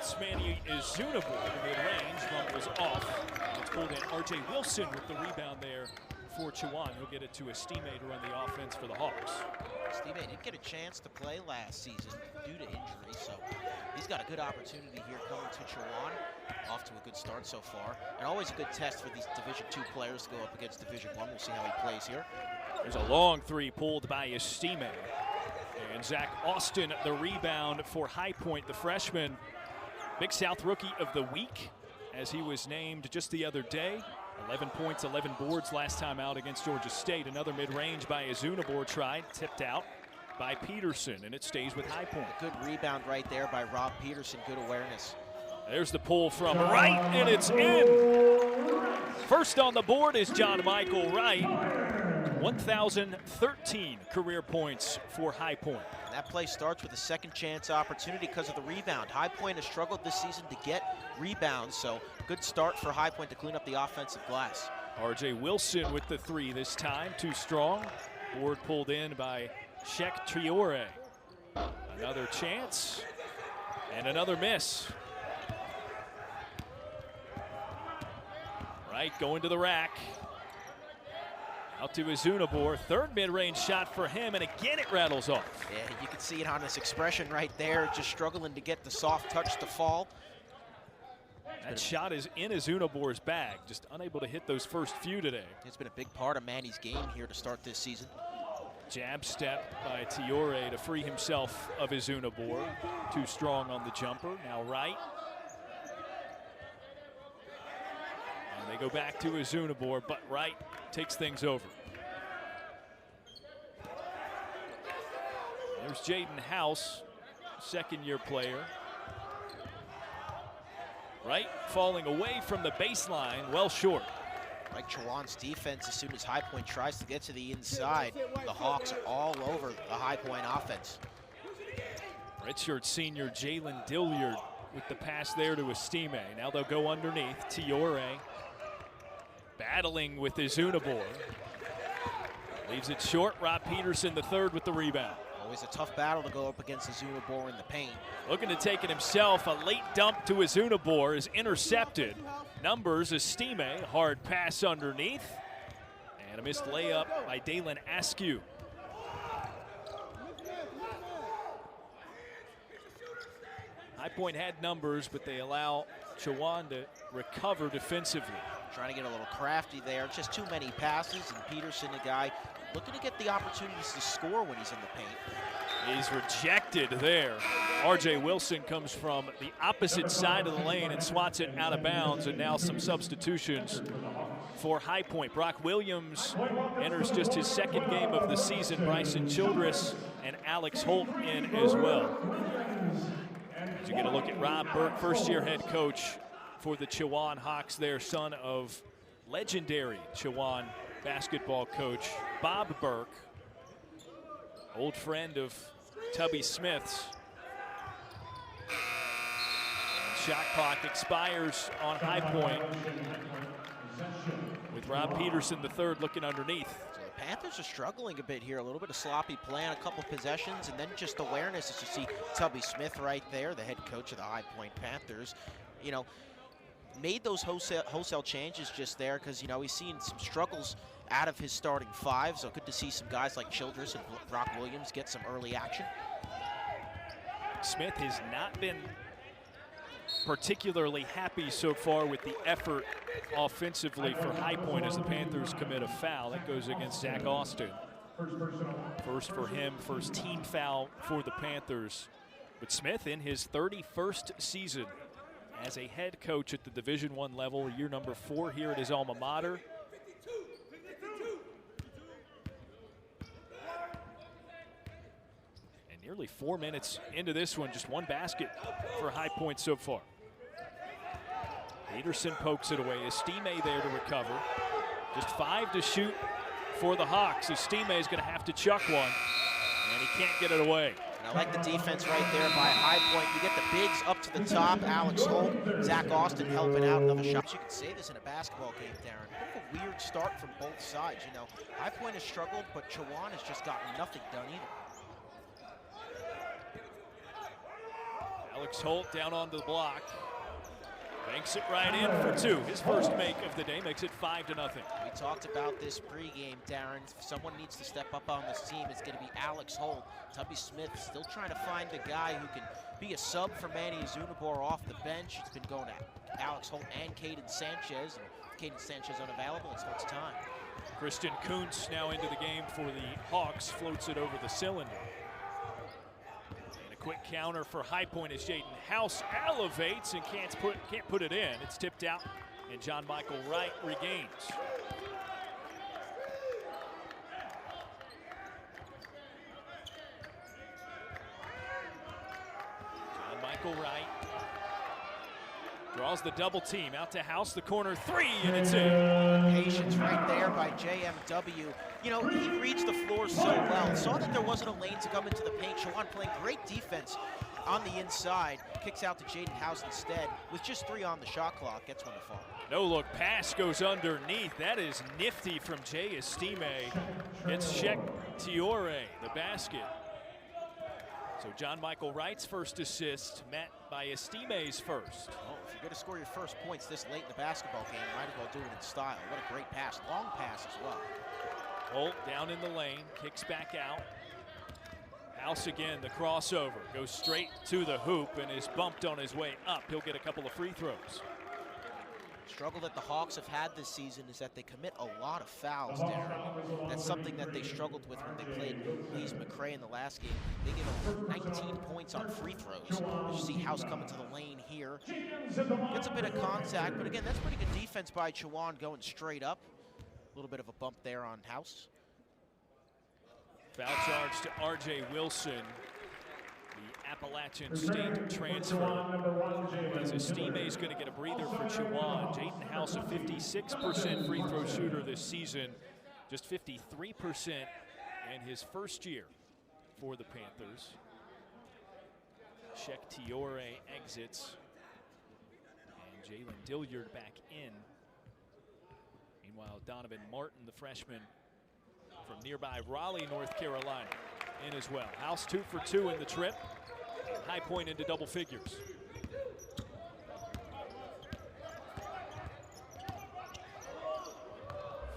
It's Manny Izunabor in mid-range. Bump was off. It's pulled in R.J. Wilson with the rebound there for Chowan. He'll get it to Estime to run the offense for the Hawks. Estime didn't get a chance to play last season due to injury, so he's got a good opportunity here coming to Chowan. Off to a good start so far. And always a good test for these Division II players to go up against Division I. We'll see how he plays here. There's a long three pulled by Estime. And Zach Austin, the rebound for High Point, the freshman. Big South Rookie of the Week, as he was named just the other day. 11 points, 11 boards last time out against Georgia State. Another mid-range by Izunabor tried, tipped out by Peterson, and it stays with High Point. A good rebound right there by Rob Peterson, good awareness. There's the pull from Wright, and it's in. First on the board is John Michael Wright. 1,013 career points for High Point. And that play starts with a second chance opportunity because of the rebound. High Point has struggled this season to get rebounds, so good start for High Point to clean up the offensive glass. R.J. Wilson with the three this time, too strong. Board pulled in by Shek Triore. Another chance, and another miss. Wright going to the rack. Out to Izunabor, third mid-range shot for him, and again it rattles off. Yeah, you can see it on his expression right there, just struggling to get the soft touch to fall. That shot is in Izunabor's bag, just unable to hit those first few today. It's been a big part of Manny's game here to start this season. Jab step by Tiore to free himself of Izunabor. Too strong on the jumper, now Wright. And they go back to Izunabor, but Wright takes things over. There's Jaden House, second-year player. Wright falling away from the baseline, well short. Like Chowan's defense, as soon as High Point tries to get to the inside, the Hawks are all over the High Point offense. Redshirt senior Jalen Dilliard with the pass there to Estime. Now they'll go underneath. Tiore battling with Izunabor. Leaves it short. Rob Peterson, the third, with the rebound. Always a tough battle to go up against Izunabor in the paint. Looking to take it himself. A late dump to Izunabor is intercepted. Numbers, Estime, hard pass underneath. And a missed layup by Dalen Askew. High Point had numbers, but they allow Chowan to recover defensively. Trying to get a little crafty there. Just too many passes, and Peterson, a guy looking to get the opportunities to score when he's in the paint. He's rejected there. R.J. Wilson comes from the opposite side of the lane and swats it out of bounds, and now some substitutions for High Point. Brock Williams enters just his second game of the season. Bryson Childress and Alex Holt in as well. As you get a look at Rob Burke, first-year head coach for the Chowan Hawks there, son of legendary Chowan basketball coach Bob Burke, old friend of Tubby Smith's. Shot clock expires on High Point with Rob Peterson, the third, looking underneath. So the Panthers are struggling a bit here, a little bit of sloppy play on a couple possessions, and then just awareness as you see Tubby Smith right there, the head coach of the High Point Panthers. You know, made those wholesale changes just there because, you know, he's seen some struggles out of his starting five, so good to see some guys like Childress and Brock Williams get some early action. Smith has not been particularly happy so far with the effort offensively for High Point as the Panthers commit a foul. That goes against Zach Austin. First for him, first team foul for the Panthers. But Smith in his 31st season as a head coach at the Division I level, year number 4 here at his alma mater. And nearly 4 minutes into this one, just one basket for High Point so far. Peterson pokes it away. Estime there to recover. Just 5 to shoot for the Hawks. Estime is going to have to chuck one, and he can't get it away. And I like the defense right there by High Point. You get the bigs up to the top. Alex Holt, Zach Austin helping out. Another shot. You can say this in a basketball game, Darren. What a weird start from both sides. You know, High Point has struggled, but Chowan has just gotten nothing done either. Alex Holt down onto the block. Banks it right in for two. His first make of the day makes it 5-0. We talked about this pregame, Darren. If someone needs to step up on this team, it's going to be Alex Holt. Tubby Smith still trying to find a guy who can be a sub for Manny Zunibar off the bench. It's been going at Alex Holt and Caden Sanchez. And Caden Sanchez unavailable, it's Holt's time. Christian Kuntz now into the game for the Hawks, floats it over the cylinder. And a quick counter for High Point as Jaden House elevates and can't put it in. It's tipped out, and John Michael Wright regains. John Michael Wright draws the double team out to House, the corner three, and it's in. Patience right there by JMW. You know, he reads the floor so well. Saw that there wasn't a lane to come into the paint. Chowan playing great defense on the inside. Kicks out to Jaden House instead. With just 3 on the shot clock, gets one to fall. No look pass goes underneath. That is nifty from Jay Estime. Gets Shek Tiore the basket. So John Michael Wright's first assist met by Estime's first. Oh, if you're going to score your first points this late in the basketball game, might as well do it in style. What a great pass. Long pass as well. Holt down in the lane, kicks back out. House again, the crossover. Goes straight to the hoop and is bumped on his way up. He'll get a couple of free throws. Struggle that the Hawks have had this season is that they commit a lot of fouls, Darren. That's something that they struggled with when they played Lees McRae in the last game. They gave up 19 points on free throws. As you see House coming to the lane here. Gets a bit of contact, but again, that's pretty good defense by Chowan going straight up. A little bit of a bump there on House. Foul charge to R.J. Wilson, the Appalachian State transfer. As Estime is going to get a breather for Chowan. Jaden House, a 56% free throw shooter this season, just 53% in his first year for the Panthers. Shek Tiore exits, and Jalen Dilliard back in. Meanwhile, Donovan Martin, the freshman from nearby Raleigh, North Carolina, in as well. House 2 for 2 in the trip. High Point into double figures.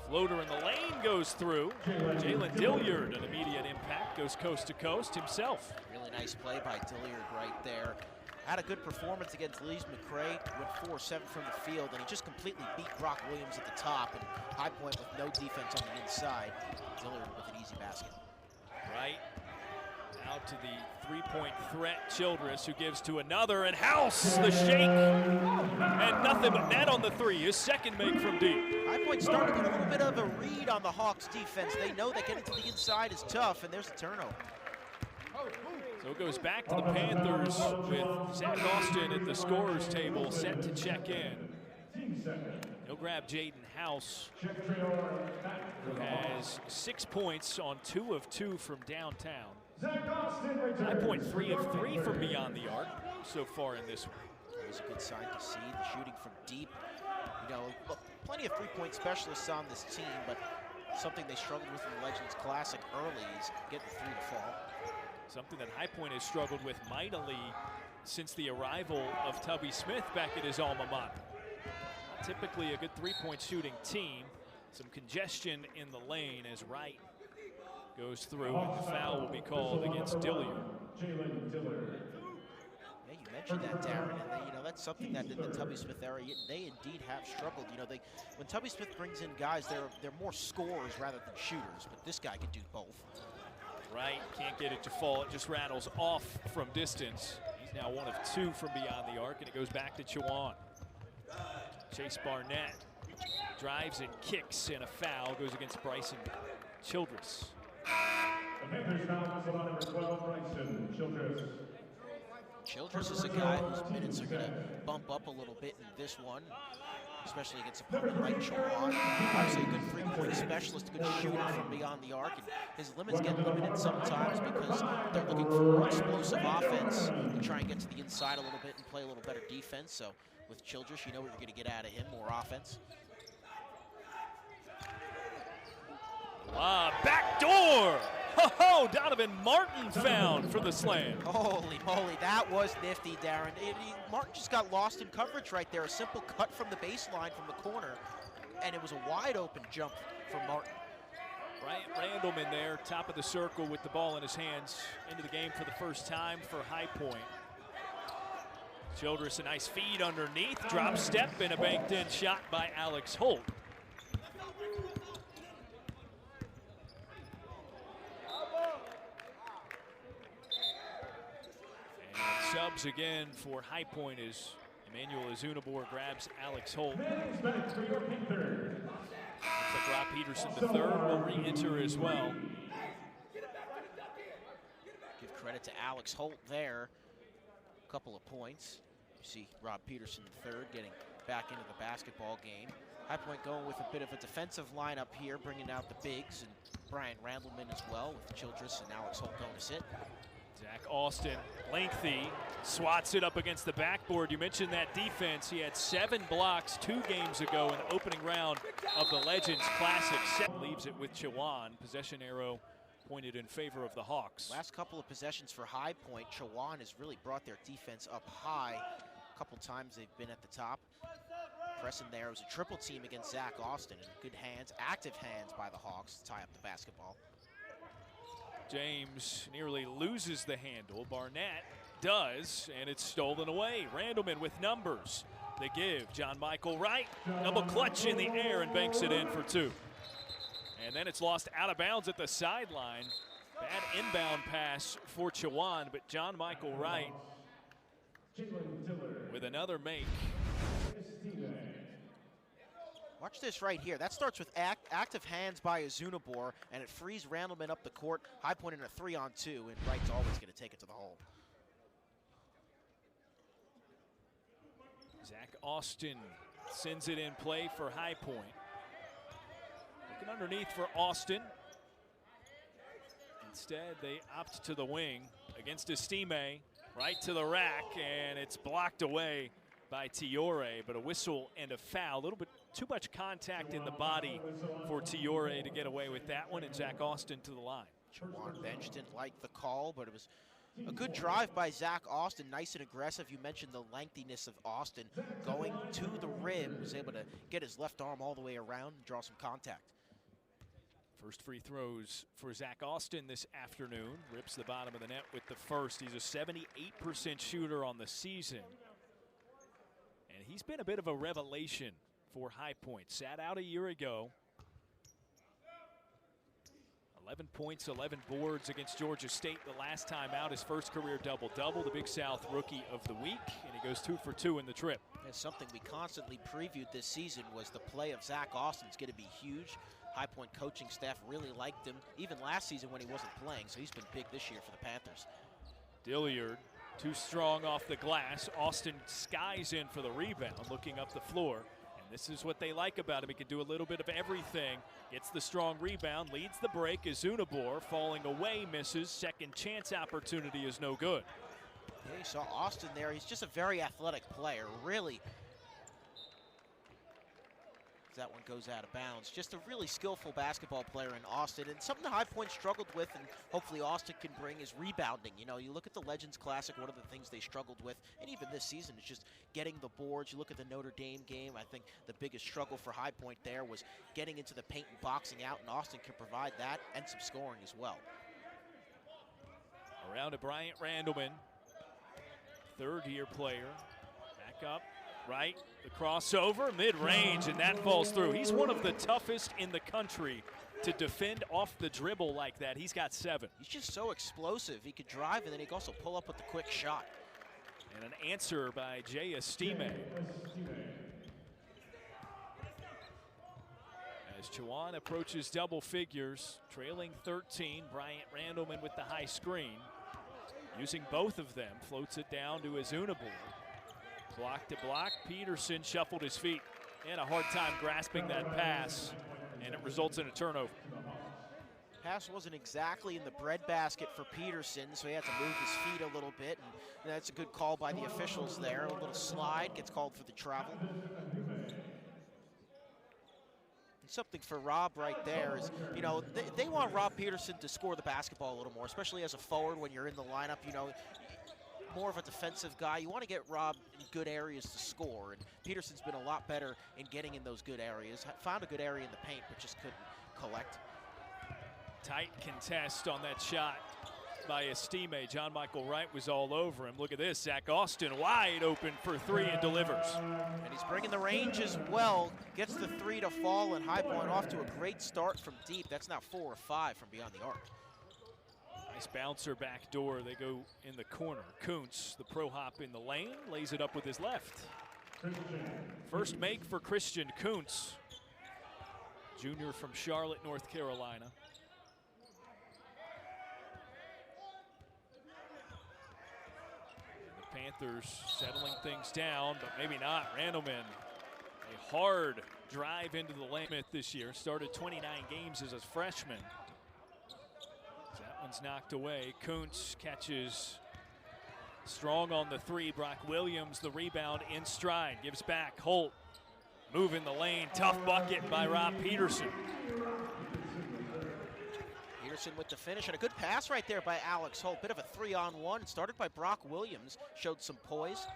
Floater in the lane goes through. Jalen Dilliard, an immediate impact, goes coast to coast himself. Really nice play by Dilliard right there. Had a good performance against Lees McRae, went 4-7 from the field, and he just completely beat Brock Williams at the top, and High Point with no defense on the inside. Dilliard with an easy basket. Right out to the three-point threat, Childress, who gives to another, and House, the shake, and nothing but net on the three, his second make from deep. High Point starting to get a little bit of a read on the Hawks defense. They know that getting to the inside is tough, and there's a turnover. So it goes back to the Panthers with Zach Austin at the scorer's table, set to check in. He'll grab Jaden House, who has 6 points on 2 of 2 from downtown. High Point 3 of 3 from beyond the arc so far in this one. Always a good sign to see the shooting from deep. You know, look, plenty of three-point specialists on this team, but something they struggled with in the Legends Classic early is getting the three to fall. Something that High Point has struggled with mightily since the arrival of Tubby Smith back at his alma mater. Typically a good three-point shooting team. Some congestion in the lane as Wright goes through, and the foul will be called against Dilliard. Yeah, you mentioned that, Darren, and they, you know, that's something that in the Tubby Smith era, they indeed have struggled. You know, when Tubby Smith brings in guys, they're more scorers rather than shooters, but this guy can do both. Wright can't get it to fall. It just rattles off from distance. He's now 1 of 2 from beyond the arc, and it goes back to Chowan. Chase Barnett drives and kicks, and a foul goes against Bryson Childress. Childress is a guy whose minutes are going to bump up a little bit in this one, especially against a opponent like Chowan. Obviously a good three-point specialist, a good shooter from beyond the arc, and his limits get limited sometimes because they're looking for explosive offense and try and get to the inside a little bit and play a little better defense. So with Childress, you know what you're going to get out of him, more offense. Back door! Ho-ho! Donovan Martin found for the slam. Holy moly, that was nifty, Darren. Martin just got lost in coverage right there. A simple cut from the baseline from the corner, and it was a wide open jump for Martin. Bryant Randleman there, top of the circle with the ball in his hands, into the game for the first time for High Point. Childress, a nice feed underneath, drop step, and a banked in shot by Alex Holt. And subs again for High Point as Emmanuel Azunabor grabs Alex Holt. Looks like Rob Peterson III will re-enter as well. Give credit to Alex Holt there. A couple of points. You see Rob Peterson III getting back into the basketball game. High Point going with a bit of a defensive lineup here, bringing out the bigs, and Bryant Randleman as well, with Childress and Alex Holt going to sit. Zach Austin, lengthy, swats it up against the backboard. You mentioned that defense. He had 7 blocks 2 games ago in the opening round of the Legends Classic. Leaves it with Chowan. Possession arrow pointed in favor of the Hawks. Last couple of possessions for High Point, Chowan has really brought their defense up high. A couple times they've been at the top. Pressing there, it was a triple team against Zach Austin, and good hands, active hands by the Hawks to tie up the basketball. James nearly loses the handle. Barnett does, and it's stolen away. Randleman with numbers. They give. John Michael Wright, double clutch in the air and banks it in for 2. And then it's lost out of bounds at the sideline. Bad inbound pass for Chowan, but John Michael Wright with another make. Watch this right here. That starts with active hands by Azunabor, and it frees Randleman up the court. High Point in a 3-on-2, and Wright's always going to take it to the hole. Zach Austin sends it in play for High Point. Looking underneath for Austin. Instead, they opt to the wing against Estime. Right to the rack, and it's blocked away by Tiore, but a whistle and a foul. A little bit too much contact in the body for Tiore to get away with that one, and Zach Austin to the line. Chowan bench didn't like the call, but it was a good drive by Zach Austin, nice and aggressive. You mentioned the lengthiness of Austin. Going to the rim, was able to get his left arm all the way around and draw some contact. First free throws for Zach Austin this afternoon. Rips the bottom of the net with the first. He's a 78% shooter on the season. And he's been a bit of a revelation for High Point. Sat out a year ago. 11 points, 11 boards against Georgia State the last time out. His first career double-double, the Big South Rookie of the Week. And he goes 2 for 2 in the trip. That's something we constantly previewed this season, was the play of Zach Austin. It's going to be huge. High Point coaching staff really liked him, even last season when he wasn't playing, so he's been big this year for the Panthers. Dilliard, too strong off the glass. Austin skies in for the rebound, looking up the floor. And this is what they like about him. He can do a little bit of everything. Gets the strong rebound, leads the break. Azunabor falling away, misses. Second chance opportunity is no good. Yeah, you saw Austin there. He's just a very athletic player, really. That one goes out of bounds. Just a really skillful basketball player in Austin, and something that High Point struggled with, and hopefully Austin can bring, is rebounding. You know, you look at the Legends Classic, one of the things they struggled with, and even this season, is just getting the boards. You look at the Notre Dame game, I think the biggest struggle for High Point there was getting into the paint and boxing out, and Austin can provide that and some scoring as well. Around to Bryant Randleman, third-year player. Back up. Right, the crossover, mid-range, and that falls through. He's one of the toughest in the country to defend off the dribble like that. He's got 7. He's just so explosive. He could drive, and then he can also pull up with the quick shot. And an answer by Jay Estime. As Chowan approaches double figures, trailing 13, Bryant Randleman with the high screen. Using both of them, floats it down to Azunabor. Block to block, Peterson shuffled his feet. And a hard time grasping that pass, and it results in a turnover. Pass wasn't exactly in the breadbasket for Peterson, so he had to move his feet a little bit, and that's a good call by the officials there. A little slide, gets called for the travel. Something for Rob right there is, you know, they want Rob Peterson to score the basketball a little more, especially as a forward when you're in the lineup, you know, more of a defensive guy. You want to get Rob in good areas to score, and Peterson's been a lot better in getting in those good areas. Found a good area in the paint, but just couldn't collect. Tight contest on that shot by his teammate. John Michael Wright was all over him. Look at this, Zach Austin wide open for three and delivers. And he's bringing the range as well. Gets the three to fall, and High Point off to a great start from deep. That's now 4 or 5 from beyond the arc. Nice bouncer back door. They go in the corner. Kuntz, the pro hop in the lane, lays it up with his left. First make for Christian Kuntz, junior from Charlotte, North Carolina. Panthers settling things down, but maybe not. Randleman, a hard drive into the lane. Smith this year started 29 games as a freshman. That one's knocked away. Kuntz catches strong on the three. Brock Williams, the rebound in stride, gives back. Holt, move in the lane. Tough bucket by Rob Peterson. With the finish, and a good pass right there by Alex Holt. Bit of a 3-on-1. Started by Brock Williams. Showed some poise.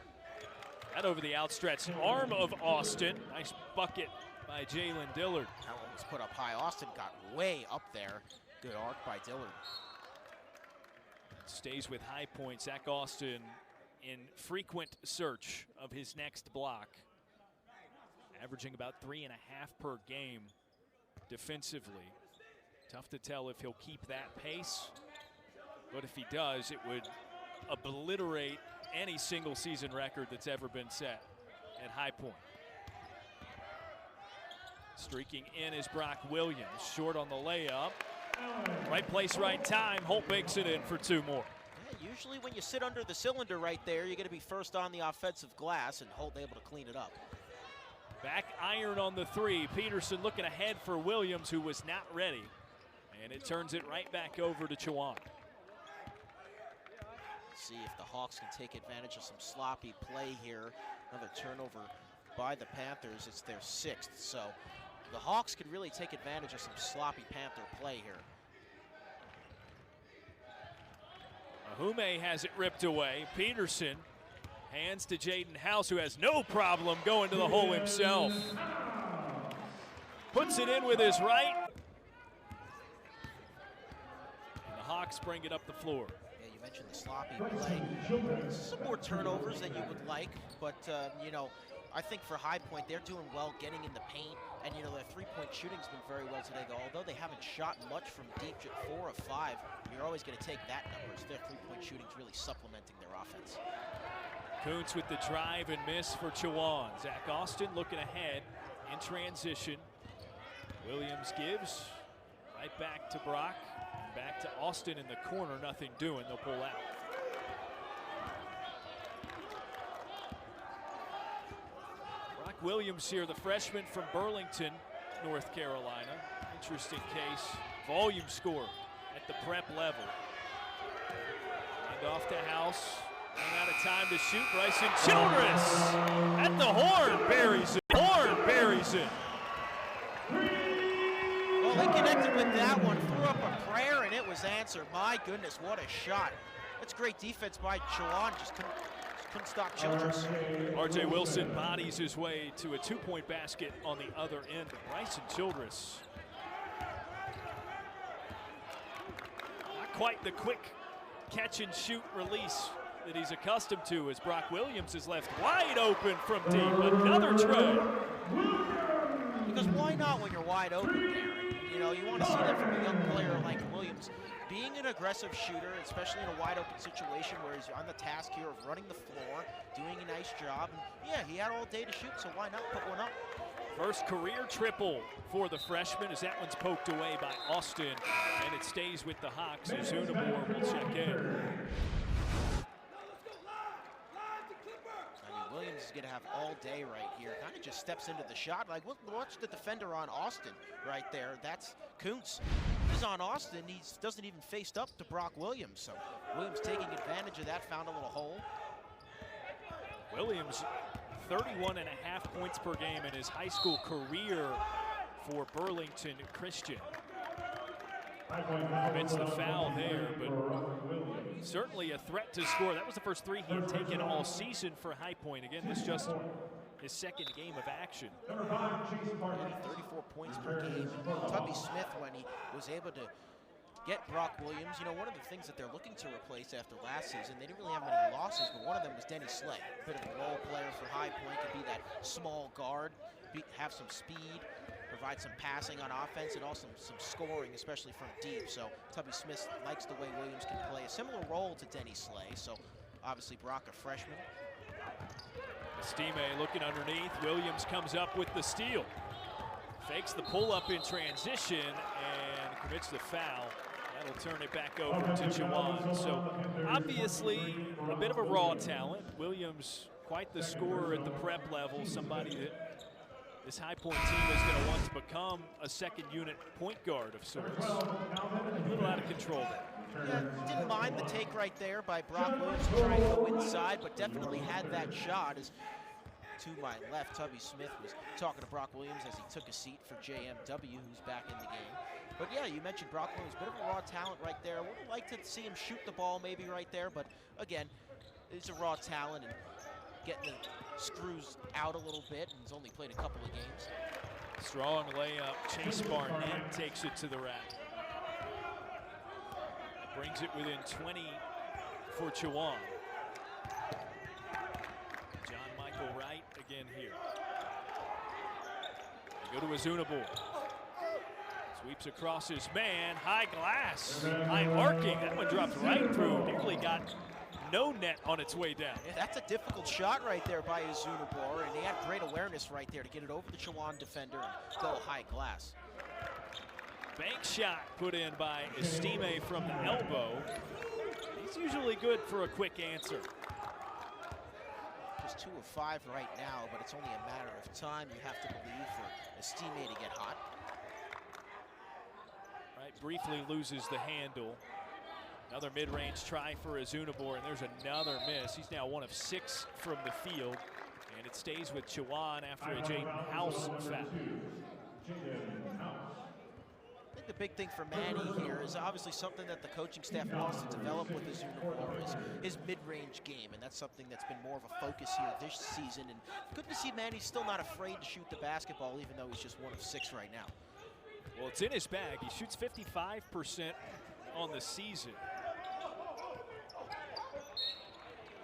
That over the outstretched arm of Austin. Nice bucket by Jalen Dillard. That one was put up high. Austin got way up there. Good arc by Dillard. Stays with High Point. Zach Austin in frequent search of his next block. Averaging about 3.5 per game defensively. Tough to tell if he'll keep that pace, but if he does, it would obliterate any single season record that's ever been set at High Point. Streaking in is Brock Williams, short on the layup. Right place, right time. Holt makes it in for 2 more. Yeah, usually when you sit under the cylinder right there, you're going to be first on the offensive glass, and Holt able to clean it up. Back iron on the three. Peterson looking ahead for Williams, who was not ready. And it turns it right back over to Chowan. See if the Hawks can take advantage of some sloppy play here. Another turnover by the Panthers. It's their 6th. So the Hawks could really take advantage of some sloppy Panther play here. Ahume has it ripped away. Peterson hands to Jaden House, who has no problem going to the hole himself. Puts it in with his right. Hawks bring it up the floor. Yeah, you mentioned the sloppy play. Some more turnovers than you would like, but you know, I think for High Point, they're doing well getting in the paint, and you know, their three-point shooting's been very well today. Although they haven't shot much from deep, 4 of 5, you're always going to take that number. So their three-point shooting's really supplementing their offense. Kuntz with the drive and miss for Chowan. Zach Austin looking ahead in transition. Williams gives right back to Brock. Back to Austin in the corner, nothing doing, they'll pull out. Brock Williams here, the freshman from Burlington, North Carolina. Interesting case, volume score at the prep level. And off to House, running out of time to shoot. Bryson Childress at the horn, buries it. Horn buries it. Well, he connected with that one, threw up a prayer, and it was answered. My goodness, what a shot. That's great defense by Chowan, just couldn't stop Childress. RJ Wilson bodies his way to a 2-point basket on the other end. Bryson Childress. Not quite the quick catch and shoot release that he's accustomed to, as Brock Williams is left wide open from deep. Another try. Because why not when you're wide open, Darren? You know, you want to see that from a young player like Williams. Being an aggressive shooter, especially in a wide open situation where he's on the task here of running the floor, doing a nice job. And yeah, he had all day to shoot, so why not put one up? First career triple for the freshman, as that one's poked away by Austin, and it stays with the Hawks as Unamore will check in. Williams is going to have all day right here. Kind of just steps into the shot. Like, watch the defender on Austin right there. That's Kuntz. He's on Austin. He doesn't even face up to Brock Williams. So Williams taking advantage of that, found a little hole. Williams, 31.5 points per game in his high school career for Burlington Christian. Commits the foul there, but certainly a threat to score. That was the first three he had taken all season for High Point. Again, this just his second game of action. 34 points per game. Tubby Smith, when he was able to get Brock Williams, you know, one of the things that they're looking to replace after last season, they didn't really have many losses, but one of them was Denny Slay. A bit of a role player for High Point, could be that small guard, have some speed, provide some passing on offense, and also some scoring, especially from deep. So Tubby Smith likes the way Williams can play a similar role to Denny Slay. So obviously Brock, a freshman. Estime looking underneath. Williams comes up with the steal. Fakes the pull-up in transition and commits the foul. That'll turn it back over to Chowan. So obviously a bit of a raw talent. Williams, quite the scorer at the prep level, somebody that this High Point team is going to want to become a second unit point guard of sorts. A little out of control there. Yeah, didn't mind the take right there by Brock Williams trying to go inside, but definitely had that shot. As to my left, Tubby Smith was talking to Brock Williams as he took a seat for JMW, who's back in the game. But yeah, you mentioned Brock Williams, bit of a raw talent right there. Would have liked to see him shoot the ball maybe right there, but again, he's a raw talent and getting the screws out a little bit, and he's only played a couple of games. Strong layup. Chase Barnett takes it to the rack. Brings it within 20 for Chowan. John Michael Wright again here. They go to Azunabor. Sweeps across his man. High glass. High arcing. That one dropped right through. Nearly got no net on its way down. Yeah, that's a difficult shot right there by Azunabor, and he had great awareness right there to get it over the Chowan defender and go high glass. Bank shot put in by Estime from the elbow. He's usually good for a quick answer. Just 2 of 5 right now, but it's only a matter of time, you have to believe, for Estime to get hot. Right, briefly loses the handle. Another mid-range try for Azunabor, and there's another miss. He's now 1 of 6 from the field, and it stays with Chowan after a Jaden House foul. I think the big thing for Manny here is obviously something that the coaching staff wants to develop with Azunabor is his mid-range game, and that's something that's been more of a focus here this season. And good to see Manny still not afraid to shoot the basketball, even though he's just 1 of 6 right now. Well, it's in his bag. He shoots 55% on the season.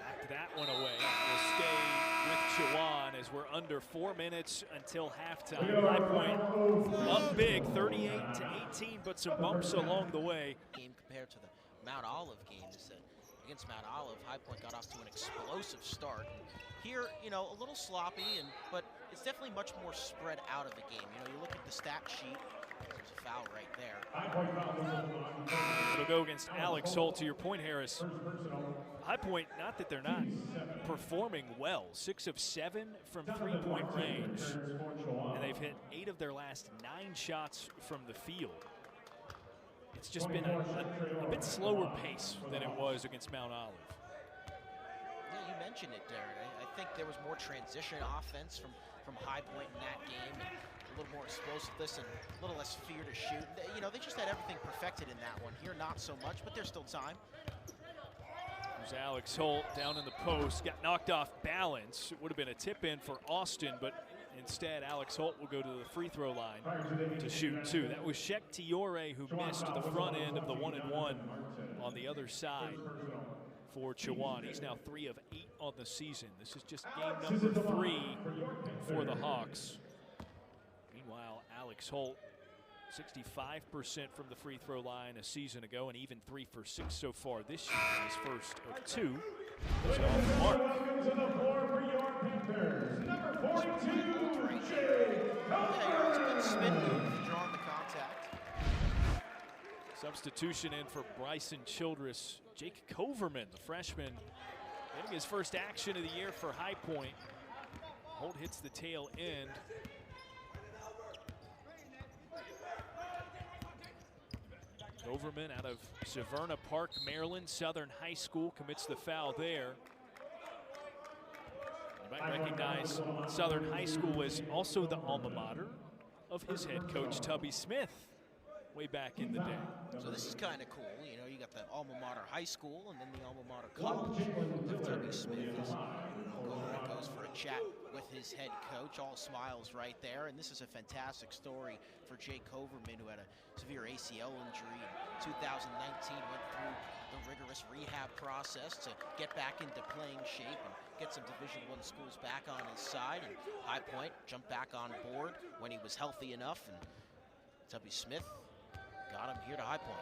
Back that one away. We'll stay with Chowan as we're under 4 minutes until halftime. High Point up big, 38-18, but some bumps along the way. Game compared to the Mount Olive game is that against Mount Olive, High Point got off to an explosive start. Here, you know, a little sloppy, but it's definitely much more spread out of the game. You know, you look at the stat sheet. There's a foul right there. It'll go against Alex Holt. To your point, Harris, High Point, not that they're not performing well. 6 of 7 from three-point range, and they've hit 8 of their last 9 shots from the field. It's just been a bit slower pace than it was against Mount Olive. Yeah, you mentioned it, Darren. I think there was more transition offense from High Point in that game. And a little more explosiveness and a little less fear to shoot. You know, they just had everything perfected in that one. Here, not so much, but there's still time. There's Alex Holt down in the post, got knocked off balance. It would have been a tip in for Austin, but instead Alex Holt will go to the free throw line to shoot 2. That was Shek Tiore who missed the front end of the 1-and-1 on the other side for Chowan. He's now 3 of 8 on the season. This is just game number 3 for the Hawks. Meanwhile, Alex Holt, 65% from the free throw line a season ago, and even 3 for 6 so far this year. His first of 2 is off the mark. Good spin move, drawing the contact. Substitution in for Bryson Childress. Jake Coverman, the freshman, getting his first action of the year for High Point. Holt hits the tail end. Overman out of Severna Park, Maryland, Southern High School, commits the foul there. You might recognize Southern High School as also the alma mater of his head coach, Tubby Smith, way back in the day. So this is kind of cool. You know, you got the alma mater high school and then the alma mater college of Tubby Smith as Coverman goes for a chat with his head coach. All smiles right there. And this is a fantastic story for Jake Coverman, who had a severe ACL injury in 2019, went through the rigorous rehab process to get back into playing shape and get some Division I schools back on his side. And High Point jumped back on board when he was healthy enough, and Tubby Smith got him here to High Point.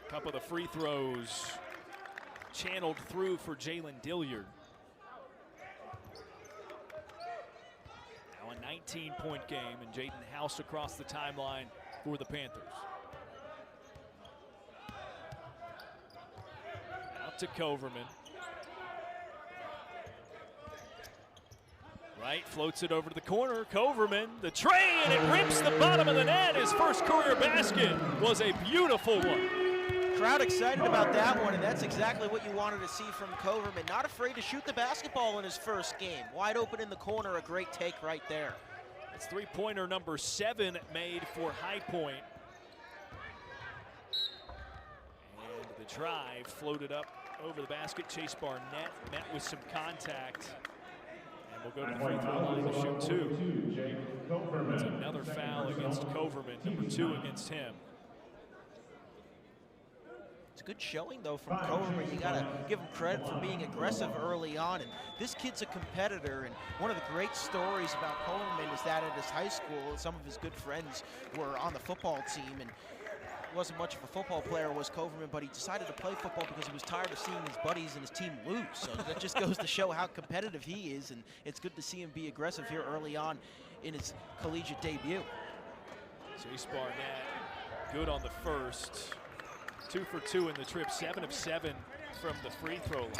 Couple of the free throws channeled through for Jalen Dilliard. Now a 19-point game, and Jaden House across the timeline for the Panthers. Out to Coverman. Right, floats it over to the corner. Coverman, the train, it rips the bottom of the net. His first career basket was a beautiful one. Crowd excited about that one, and that's exactly what you wanted to see from Coverman. Not afraid to shoot the basketball in his first game. Wide open in the corner, a great take right there. It's three-pointer number 7 made for High Point. And the drive floated up over the basket. Chase Barnett met with some contact. And we'll go to the free throw line to shoot 2. It's another foul against Coverman, number 2 against him. It's a good showing, though, from Coverman. You got to give him credit for being aggressive early on. And this kid's a competitor. And one of the great stories about Coverman is that at his high school, some of his good friends were on the football team. And wasn't much of a football player, was Coverman, but he decided to play football because he was tired of seeing his buddies and his team lose. So that just goes to show how competitive he is. And it's good to see him be aggressive here early on in his collegiate debut. Chase Barnett, good on the first. 2 for 2 in the trip, 7 of 7 from the free throw line.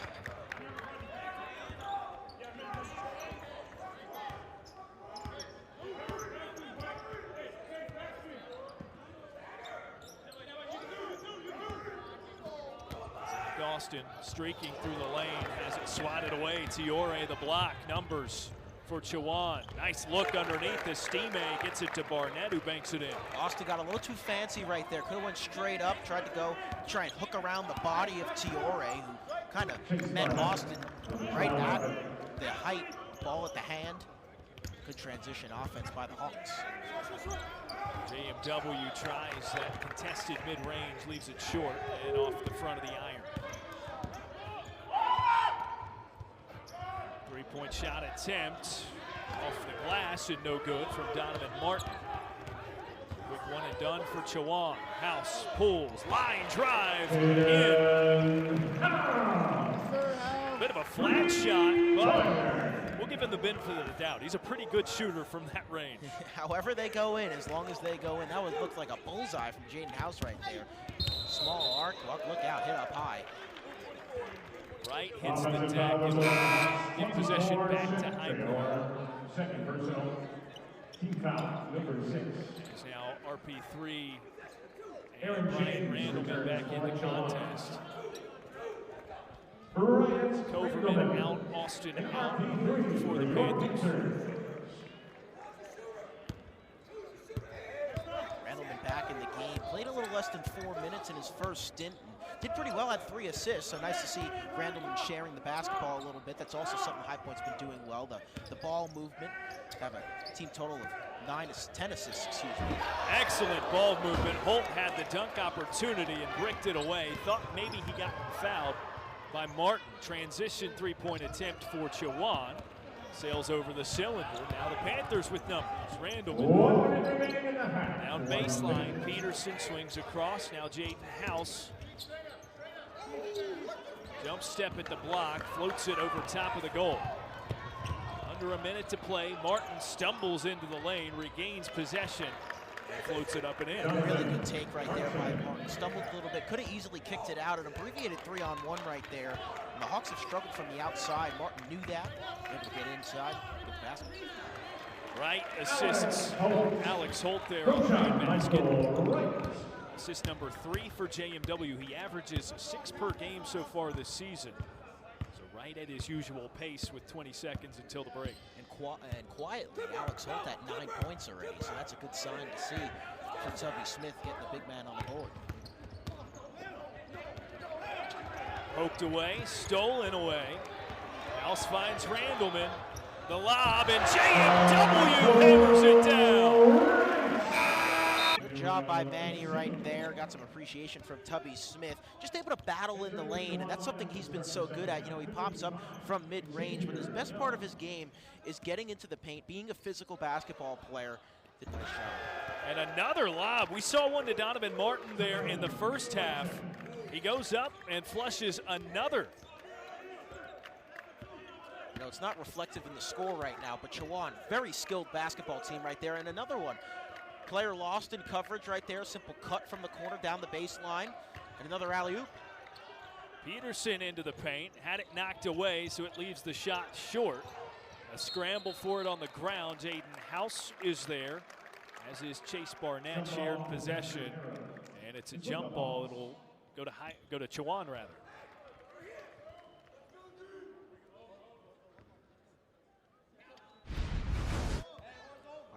Zach Austin streaking through the lane, has it swatted away. Tiore the block, numbers for Chowan. Nice look underneath. Estime gets it to Barnett, who banks it in. Austin got a little too fancy right there. Could have went straight up, tried to try and hook around the body of Tiore, who kind of met Austin right at the height, ball at the hand. Good transition offense by the Hawks. JMW tries that contested mid-range, leaves it short and off the front of the iron. Three-point shot attempt off the glass and no good from Donovan Martin. Quick one and done for Chowan. House pulls, line drive in. Bit of a flat shot, but we'll give him the benefit of the doubt. He's a pretty good shooter from that range. However they go in, as long as they go in, that would look like a bullseye from Jaden House right there. Small arc, look out, hit up high. Right, hits the deck, and give possession back to High Point. Second personal, team foul, number 6. It's now RP3 and Brian Randleman back in the contest. Coverman out, Austin out for the Panthers. Randleman back in the game, played a little less than 4 minutes in his first stint. Did pretty well, had 3 assists, so nice to see Randleman sharing the basketball a little bit. That's also something High Point's been doing well. The ball movement, have a team total of 10 assists, excuse me. Excellent ball movement. Holt had the dunk opportunity and bricked it away. Thought maybe he got fouled by Martin. Transition three-point attempt for Chowan. Sails over the cylinder. Now the Panthers with numbers. Randleman down baseline. Peterson swings across. Now Jaden House. Jump step at the block, floats it over top of the goal. Under a minute to play, Martin stumbles into the lane, regains possession, and floats it up and in. A really good take right there by Martin. Stumbled a little bit, could have easily kicked it out. An abbreviated 3-on-1 right there. And the Hawks have struggled from the outside. Martin knew that, able to get inside. Good basket. Right assists Alex Holt there on the basket. Assist number 3 for JMW. He averages 6 per game so far this season. So right at his usual pace with 20 seconds until the break. And quietly, Alex Holt at 9 points already, so that's a good sign to see for Tubby Smith getting the big man on the board. Poked away, stolen away. House finds Randleman. The lob, and JMW hammers it down. Good job by Manny right there. Got some appreciation from Tubby Smith. Just able to battle in the lane, and that's something he's been so good at. You know, he pops up from mid-range, but his best part of his game is getting into the paint, being a physical basketball player. Did a nice job. And another lob. We saw one to Donovan Martin there in the first half. He goes up and flushes another. You know, it's not reflective in the score right now, but Chowan, very skilled basketball team right there. And another one. Player lost in coverage right there. Simple cut from the corner down the baseline. And another alley-oop. Peterson into the paint. Had it knocked away, so it leaves the shot short. A scramble for it on the ground. Jaden House is there, as is Chase Barnett. Shared possession. And it's a jump ball. It'll go to Chowan rather.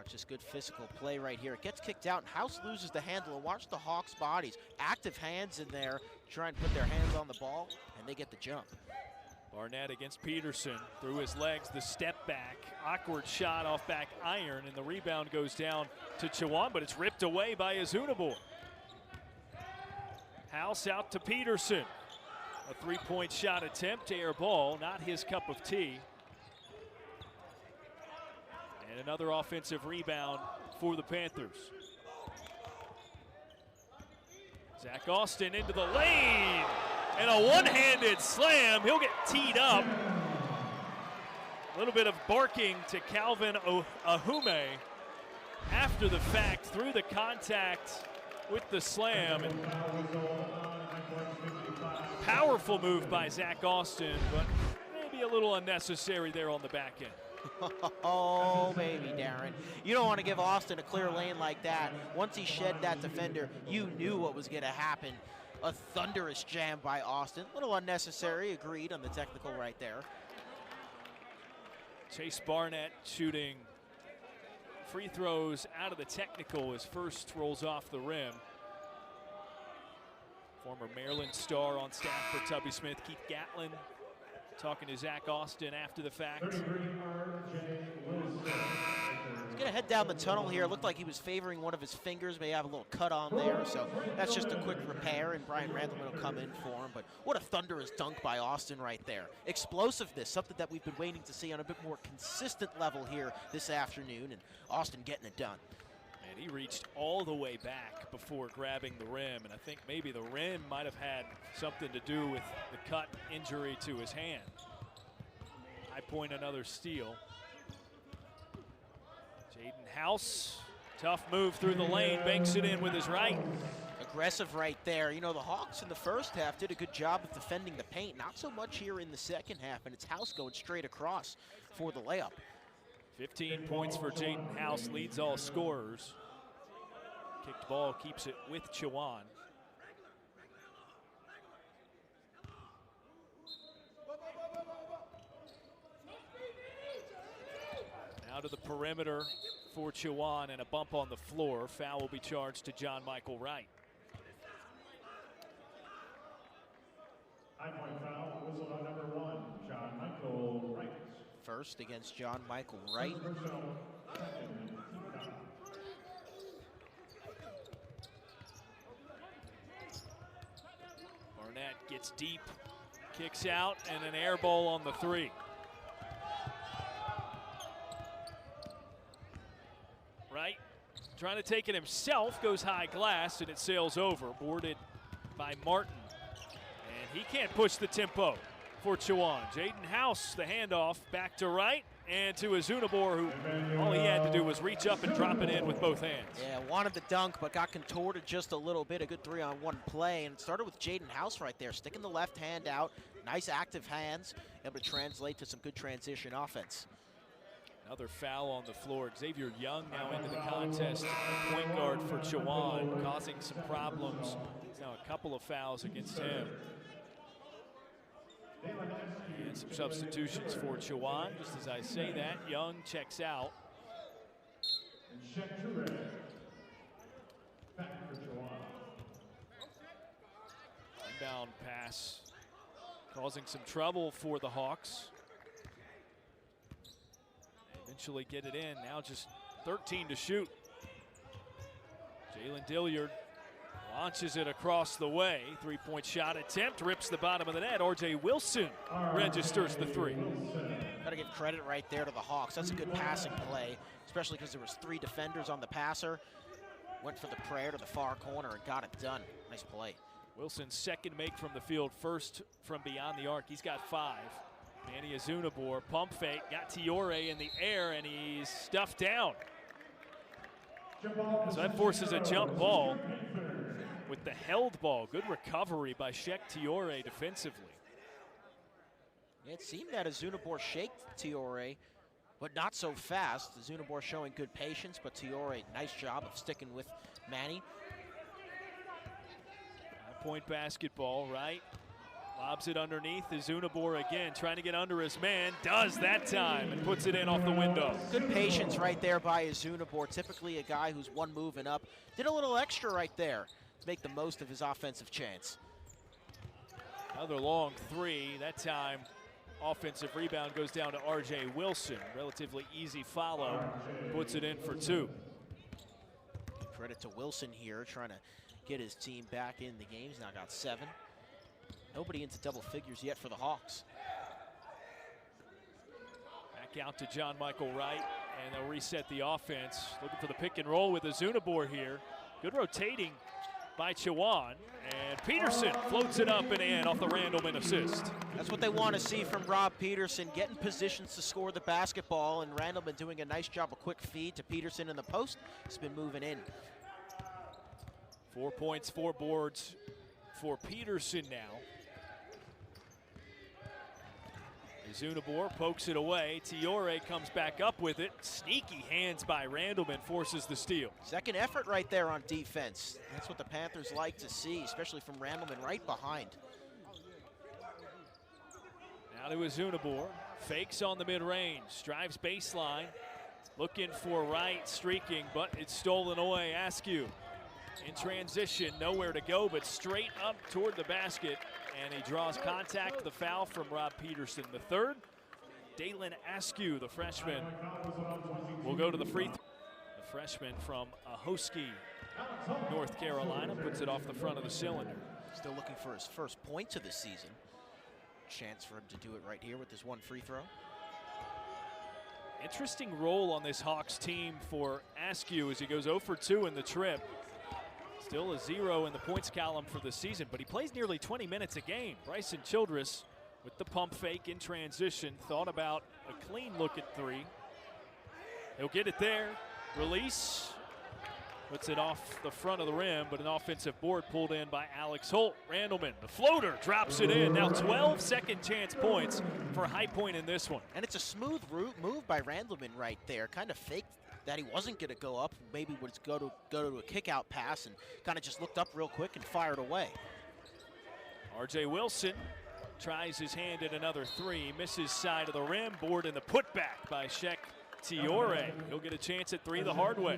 Just good physical play right here. It gets kicked out, and House loses the handle. And watch the Hawks' bodies. Active hands in there, try and put their hands on the ball, and they get the jump. Barnett against Peterson. Through his legs, the step back. Awkward shot off back iron, and the rebound goes down to Chowan, but it's ripped away by Azunabor. House out to Peterson. A three-point shot attempt, air ball, not his cup of tea. And another offensive rebound for the Panthers. Zach Austin into the lane, and a one-handed slam. He'll get teed up. A little bit of barking to Calvin Ahume after the fact, through the contact with the slam. Powerful move by Zach Austin, but maybe a little unnecessary there on the back end. Oh, baby, Darren. You don't want to give Austin a clear lane like that. Once he shed that defender, you knew what was going to happen. A thunderous jam by Austin. A little unnecessary, agreed on the technical right there. Chase Barnett shooting free throws out of the technical. His first rolls off the rim. Former Maryland star on staff for Tubby Smith, Keith Gatlin, talking to Zach Austin after the fact. He's going to head down the tunnel here. It looked like he was favoring one of his fingers, may have a little cut on there, so that's just a quick repair, and Brian Randleman will come in for him. But what a thunderous dunk by Austin right there. Explosiveness, something that we've been waiting to see on a bit more consistent level here this afternoon, and Austin getting it done. And he reached all the way back before grabbing the rim, and I think maybe the rim might have had something to do with the cut injury to his hand. High point, another steal. Jaden House, tough move through the lane, banks it in with his right. Aggressive right there. You know, the Hawks in the first half did a good job of defending the paint. Not so much here in the second half, and it's House going straight across for the layup. 15 points for Jaden House, leads all scorers. Kicked ball keeps it with Chowan. Now to the perimeter for Chowan, and a bump on the floor. Foul will be charged to John Michael Wright. High-point foul, whistled on number 1, John Michael Wright. First against John Michael Wright. Barnett gets deep, kicks out, and an air ball on the three. Wright trying to take it himself, goes high glass, and it sails over, boarded by Martin. And he can't push the tempo for Chowan. Jaden House, the handoff back to Wright and to Azunabor, who all he had to do was reach up and drop it in with both hands. Yeah, wanted the dunk, but got contorted just a little bit. A good 3-on-1 play, and it started with Jaden House right there, sticking the left hand out. Nice active hands, able to translate to some good transition offense. Another foul on the floor. Xavier Young now into the contest. Point guard for Chowan, causing some problems. Now a couple of fouls against him. And And some substitutions for Chowan. Just as I say that, Young checks out. And check Chowan. Back for Chowan. Inbound pass causing some trouble for the Hawks. Eventually get it in. Now just 13 to shoot. Jalen Dilliard launches it across the way. Three-point shot attempt, rips the bottom of the net. R.J. Wilson registers the three. Got to give credit right there to the Hawks. That's a good passing play, especially because there was 3 defenders on the passer. Went for the prayer to the far corner and got it done. Nice play. Wilson's second make from the field, first from beyond the arc. He's got 5. Manny Azunabor, pump fake, got Tiore in the air, and he's stuffed down. So that forces a jump ball with the held ball. Good recovery by Shek Tiore defensively. It seemed that Azunabor shaked Tiore, but not so fast. Azunabor showing good patience, but Tiore, nice job of sticking with Manny. Point basketball, right? Lobs it underneath. Azunabor again trying to get under his man. Does that time and puts it in off the window. Good patience right there by Azunabor. Typically a guy who's one moving up. Did a little extra right there to make the most of his offensive chance. Another long 3. That time offensive rebound goes down to R.J. Wilson. Relatively easy follow. Puts it in for 2. Credit to Wilson here, trying to get his team back in the game. He's now got 7. Nobody into double figures yet for the Hawks. Back out to John Michael Wright, and they'll reset the offense. Looking for the pick and roll with Azunabor here. Good rotating by Chowan, and Peterson floats it up and in off the Randleman assist. That's what they want to see from Rob Peterson, getting positions to score the basketball, and Randleman doing a nice job, a quick feed to Peterson in the post. He's been moving in. 4 points, 4 boards for Peterson now. Azunabor pokes it away. Tiore comes back up with it. Sneaky hands by Randleman forces the steal. Second effort right there on defense. That's what the Panthers like to see, especially from Randleman right behind. Now to Azunabor. Fakes on the mid-range. Drives baseline. Looking for Wright, streaking, but it's stolen away. Askew in transition, nowhere to go, but straight up toward the basket. And he draws contact, the foul from Rob Peterson. The third, Dalen Askew, the freshman, will go to the free throw. The freshman from Ahoskie, North Carolina, puts it off the front of the cylinder. Still looking for his first points of the season. Chance for him to do it right here with this 1 free throw. Interesting role on this Hawks team for Askew as he goes 0 for 2 in the trip. Still a 0 in the points column for the season, but he plays nearly 20 minutes a game. Bryson Childress with the pump fake in transition. Thought about a clean look at 3. He'll get it there. Release. Puts it off the front of the rim, but an offensive board pulled in by Alex Holt. Randleman, the floater, drops it in. Now 12 second chance points for High Point in this one. And it's a smooth move by Randleman right there. Kind of faked that he wasn't going to go up. Maybe would go to a kick-out pass and kind of just looked up real quick and fired away. R.J. Wilson tries his hand at another 3. Misses side of the rim. Board in the putback by Shek Tiore. He'll get a chance at 3 the hard way.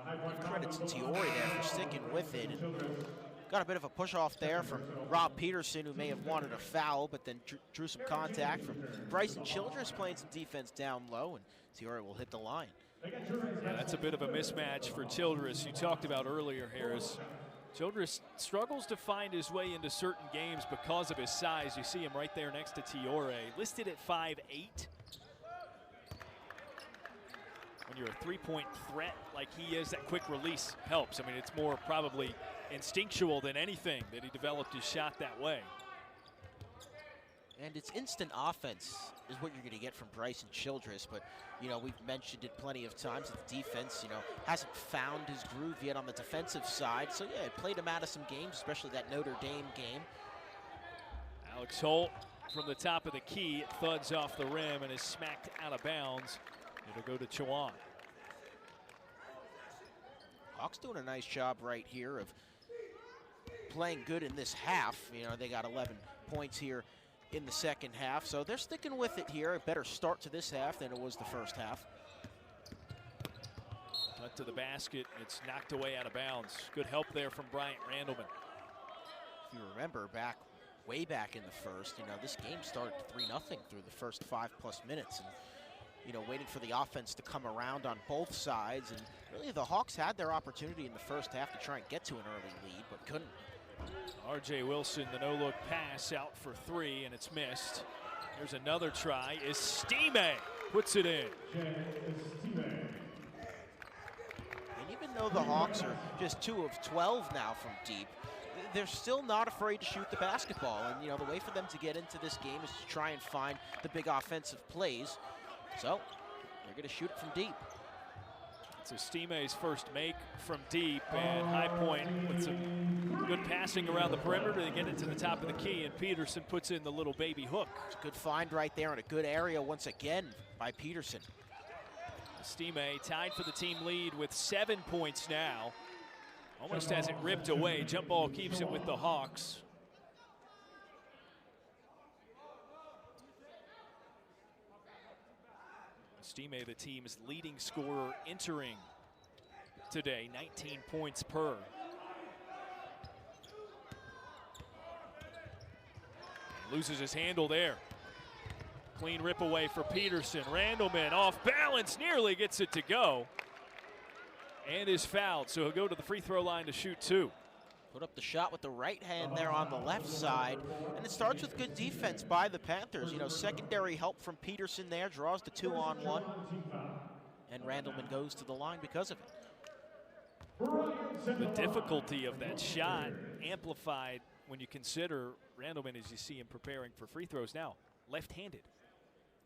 Give credit to Tiore there for sticking with it. And got a bit of a push off there from Rob Peterson, who may have wanted a foul, but then drew some contact from Bryson Childress, playing some defense down low, and Tiore will hit the line. Yeah, that's a bit of a mismatch for Childress. You talked about earlier, Harris. Childress struggles to find his way into certain games because of his size. You see him right there next to Tiore, listed at 5'8". When you're a 3-point threat like he is, that quick release helps. I mean, it's more probably instinctual than anything that he developed his shot that way. And it's instant offense is what you're going to get from Bryson Childress, but, you know, we've mentioned it plenty of times that the defense, you know, hasn't found his groove yet on the defensive side. So, yeah, it played him out of some games, especially that Notre Dame game. Alex Holt from the top of the key, it thuds off the rim and is smacked out of bounds. It'll go to Chowan. Hawks doing a nice job right here of playing good in this half. You know, they got 11 points here in the second half. So they're sticking with it here. A better start to this half than it was the first half. Cut to the basket. It's knocked away out of bounds. Good help there from Bryant Randleman. If you remember way back in the first, this game started 3-0 through the first 5+ minutes. And, waiting for the offense to come around on both sides. And really the Hawks had their opportunity in the first half to try and get to an early lead, but couldn't. R.J. Wilson, the no-look pass out for 3, and it's missed. There's another try. Estime puts it in. Estime. And even though the Hawks are just 2 of 12 now from deep, they're still not afraid to shoot the basketball. And, the way for them to get into this game is to try and find the big offensive plays. So they're going to shoot it from deep. It's Estime's first make from deep, and High Point with some good passing around the perimeter to get it to the top of the key, and Peterson puts in the little baby hook. It's a good find right there in a good area once again by Peterson. Estime tied for the team lead with 7 points now. Almost has it ripped away. Jump ball keeps it with the Hawks. Estime, the team's leading scorer entering today, 19 points per. Loses his handle there. Clean rip away for Peterson. Randleman off balance, nearly gets it to go. And is fouled, so he'll go to the free throw line to shoot 2. Put up the shot with the right hand there on the left side. And it starts with good defense by the Panthers. Secondary help from Peterson there, draws the 2-on-1. And Randleman goes to the line because of it. The difficulty of that shot amplified when you consider Randleman, as you see him preparing for free throws now, left-handed.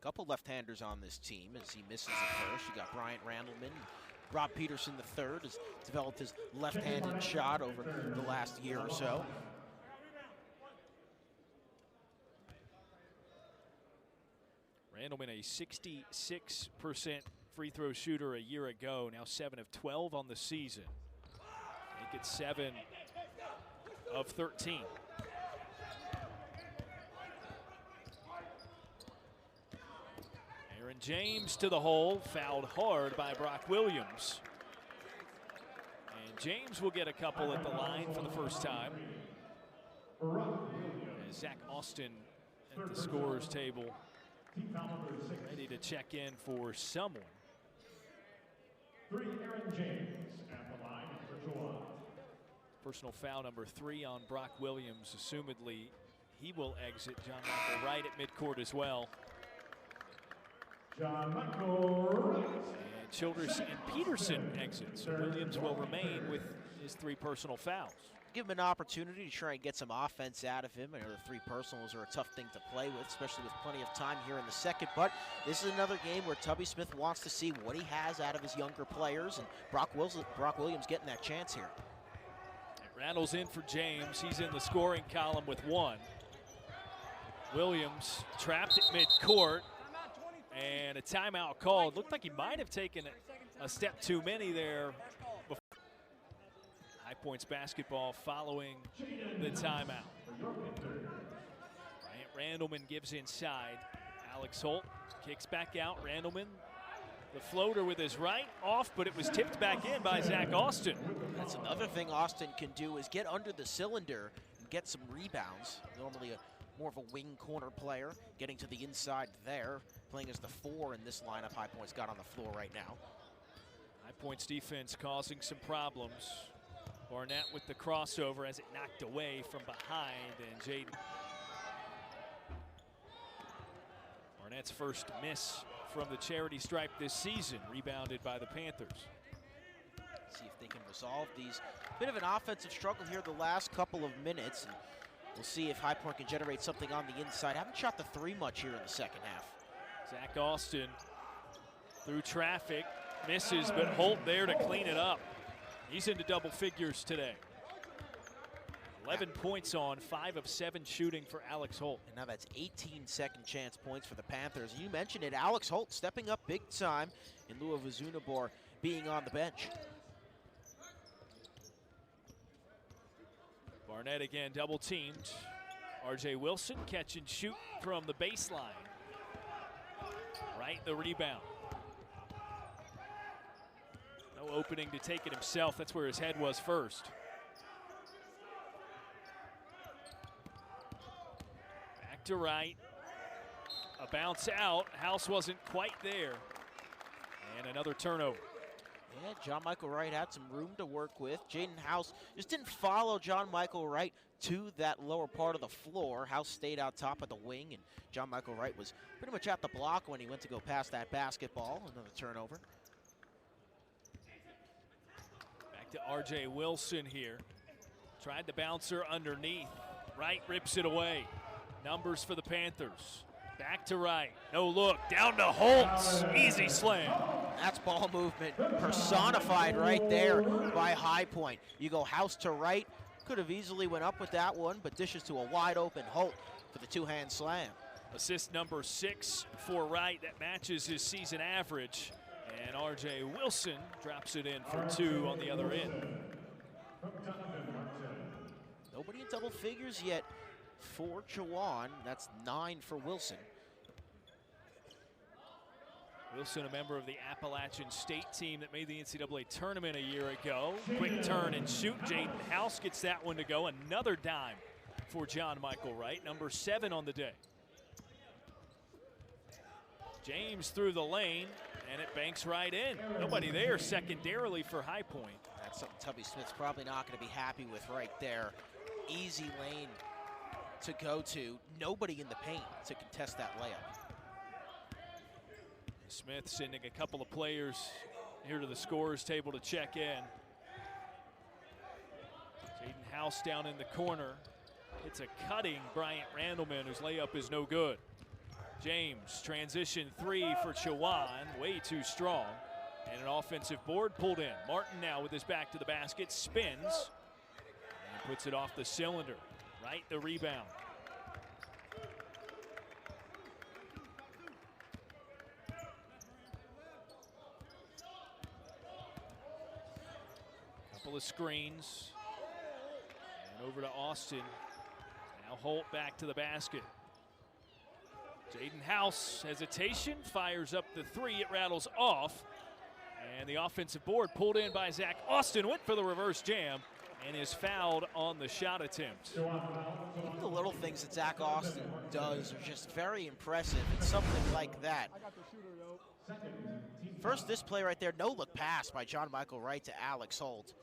Couple left-handers on this team as he misses the first. You got Bryant Randleman. Rob Peterson III has developed his left-handed shot over the last year or so. Randleman, a 66% free throw shooter a year ago, now 7 of 12 on the season. Make it 7 of 13. Aaron James to the hole, fouled hard by Brock Williams. And James will get a couple at the line for the first time. As Zach Austin at the scorer's table, ready to check in for someone. 3, Aaron James at the line for Chowan. Personal foul number 3 on Brock Williams. Assumedly, he will exit. John Michael Wright at midcourt as well. John Michael. And Childress and Peterson exit. So Williams will remain with his 3 personal fouls. Give him an opportunity to try and get some offense out of him. I know the 3 personals are a tough thing to play with, especially with plenty of time here in the second. But this is another game where Tubby Smith wants to see what he has out of his younger players. And Brock Williams getting that chance here. Rattles in for James. He's in the scoring column with 1. Williams trapped at midcourt. And a timeout called. Looked like he might have taken a step too many there. High Points basketball following the timeout. Bryant Randleman gives inside. Alex Holt kicks back out. Randleman, the floater with his right, off, but it was tipped back in by Zach Austin. That's another thing Austin can do is get under the cylinder and get some rebounds. Normally more of a wing corner player, getting to the inside there, playing as the 4 in this lineup High Point's got on the floor right now. High Point's defense causing some problems. Barnett with the crossover as it knocked away from behind, and Jaden. Barnett's first miss from the charity stripe this season, rebounded by the Panthers. See if they can resolve these. Bit of an offensive struggle here the last couple of minutes. And we'll see if High Point can generate something on the inside. Haven't shot the 3 much here in the second half. Zach Austin through traffic, misses, but Holt there to clean it up. He's into double figures today. 11 points on 5 of 7 shooting for Alex Holt. And now that's 18 second chance points for the Panthers. You mentioned it, Alex Holt stepping up big time in lieu of Azunabor being on the bench. Barnett again double teamed. R.J. Wilson catch and shoot from the baseline. Right, the rebound. No opening to take it himself. That's where his head was first. Back to Wright. A bounce out. House wasn't quite there. And another turnover. Yeah, John Michael Wright had some room to work with. Jaden House just didn't follow John Michael Wright to that lower part of the floor. House stayed out top of the wing, and John Michael Wright was pretty much at the block when he went to go past that basketball. Another turnover. Back to R.J. Wilson here. Tried the bouncer underneath. Wright rips it away. Numbers for the Panthers. Back to Wright. No look. Down to Holtz. Easy slam. That's ball movement personified right there by High Point. You go House to Wright. Could have easily went up with that one, but dishes to a wide open Holt for the two-hand slam. Assist number 6 for Wright. That matches his season average. And R.J. Wilson drops it in for 2 on the other end. Nobody in double figures yet for Chowan. That's 9 for Wilson. Wilson, a member of the Appalachian State team that made the NCAA tournament a year ago. Quick turn and shoot. Jaden House gets that one to go. Another dime for John Michael Wright, number 7 on the day. James through the lane, and it banks right in. Nobody there secondarily for High Point. That's something Tubby Smith's probably not going to be happy with right there. Easy lane to go to. Nobody in the paint to contest that layup. Smith sending a couple of players here to the scorer's table to check in. Jaden House down in the corner. It's a cutting Bryant Randleman, whose layup is no good. James, transition 3 for Chowan, way too strong. And an offensive board pulled in. Martin now with his back to the basket, spins, and puts it off the cylinder. Right, the rebound. Couple of screens. And over to Austin. Now Holt back to the basket. Jaden House, hesitation, fires up the 3. It rattles off. And the offensive board pulled in by Zach Austin, went for the reverse jam, and is fouled on the shot attempt. Even the little things that Zach Austin does are just very impressive. It's something like that. First, this play right there, no look pass by John Michael Wright to Alex Holt,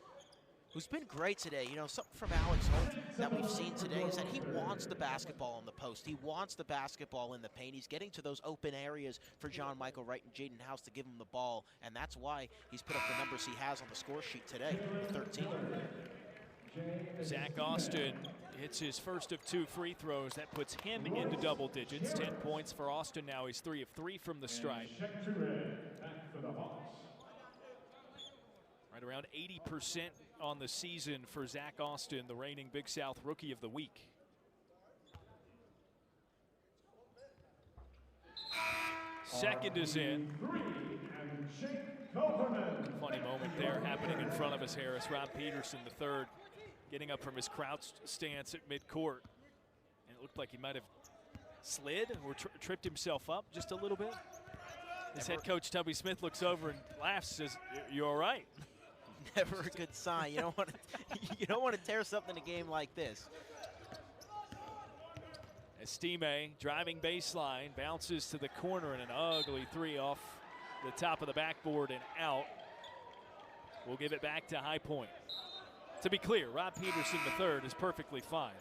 who's been great today. You know, something from Alex Holt that we've seen today is that he wants the basketball in the post. He wants the basketball in the paint. He's getting to those open areas for John Michael Wright and Jaden House to give him the ball, and that's why he's put up the numbers he has on the score sheet today, 13. Zach Austin hits his first of 2 free throws. That puts him into double digits. 10 points for Austin now. He's 3 of 3 from the stripe. Right around 80% on the season for Zach Austin, the reigning Big South Rookie of the Week. Second is in. Funny moment there happening in front of us, Harris. Rob Peterson, the third, getting up from his crouched stance at midcourt. And it looked like he might have slid or tripped himself up just a little bit. His head coach, Tubby Smith, looks over and laughs, says, "You all right?" Never a good sign. You don't want to, you don't want to tear something in a game like this. Estime driving baseline, bounces to the corner, and an ugly 3 off the top of the backboard and out. We'll give it back to High Point. To be clear, Rob Peterson III is perfectly fine.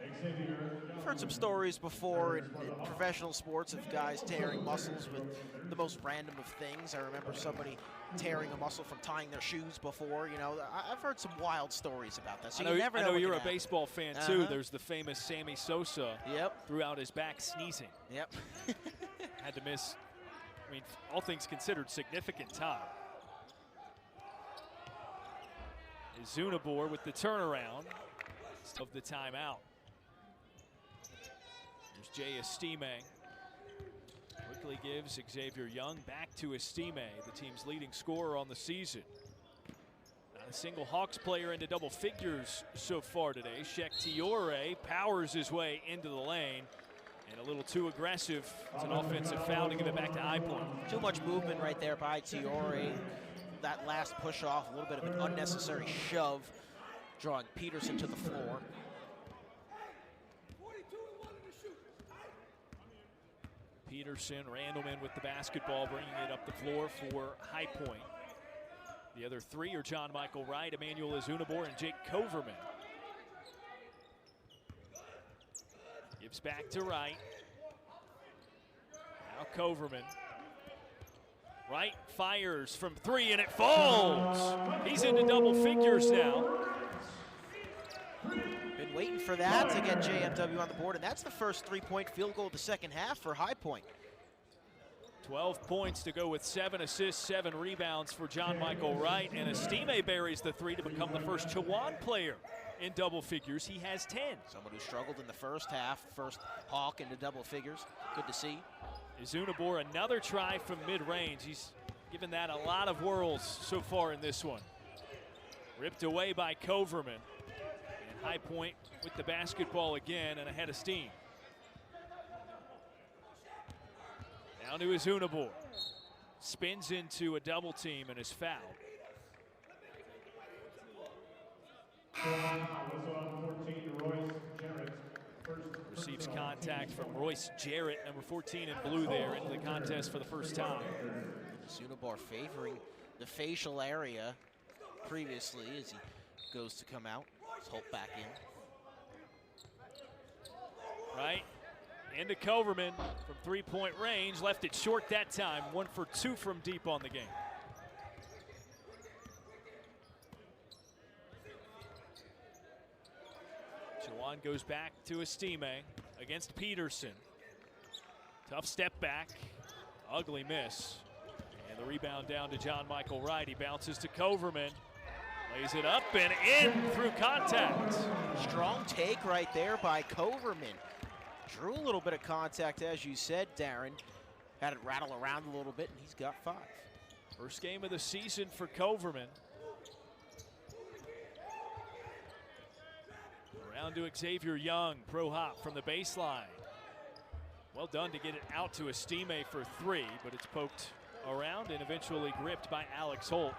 I've heard some stories before in professional sports of guys tearing muscles with the most random of things. I remember somebody tearing a muscle from tying their shoes before. You know, I've heard some wild stories about that. So I know, you never know. I know you're a baseball fan too. Uh-huh. There's the famous Sammy Sosa. Yep. Threw out his back sneezing. Yep. Had to miss, I mean, all things considered, significant time. Zunabor with the turnaround of the timeout. There's Jay Estime. Quickly gives Xavier Young back to Estime, the team's leading scorer on the season. Not a single Hawks player into double figures so far today. Shektiore powers his way into the lane. And a little too aggressive. It's an offensive foul to give it back to High Point. Too much movement right there by Tiore. That last push off, a little bit of an unnecessary shove, drawing Peterson to the floor. Peterson, Randleman with the basketball, bringing it up the floor for High Point. The other three are John Michael Wright, Emmanuel Azunabor, and Jake Coverman. Gives back to Wright. Now Coverman. Wright fires from three and it falls. He's into double figures now. Been waiting for that to get JMW on the board, and that's the first three-point field goal of the second half for High Point. 12 points to go with 7 assists, 7 rebounds for John Michael Wright, and Estime buries the three to become the first Chowan player in double figures. He has 10. Someone who struggled in the first half, first Hawk into double figures. Good to see. Azunabor, another try from mid-range. He's given that a lot of whirls so far in this one. Ripped away by Coverman. And High Point with the basketball again and ahead of steam. Now to Azunabor. Spins into a double team and is fouled. Receives contact from Royce Jarrett, number 14 in blue there, into the contest for the first time. Azunabor favoring the facial area previously as he goes to come out. Let's Holt back in. Right into Coverman from three-point range. Left it short that time. 1 for 2 from deep on the game. Chowan goes back to Estime against Peterson. Tough step back. Ugly miss. And the rebound down to John Michael Wright. He bounces to Coverman. Lays it up and in through contact. Strong take right there by Coverman. Drew a little bit of contact, as you said, Darren. Had it rattle around a little bit, and he's got 5. First game of the season for Coverman. Around to Xavier Young, pro hop from the baseline. Well done to get it out to Estime for 3, but it's poked around and eventually gripped by Alex Holt.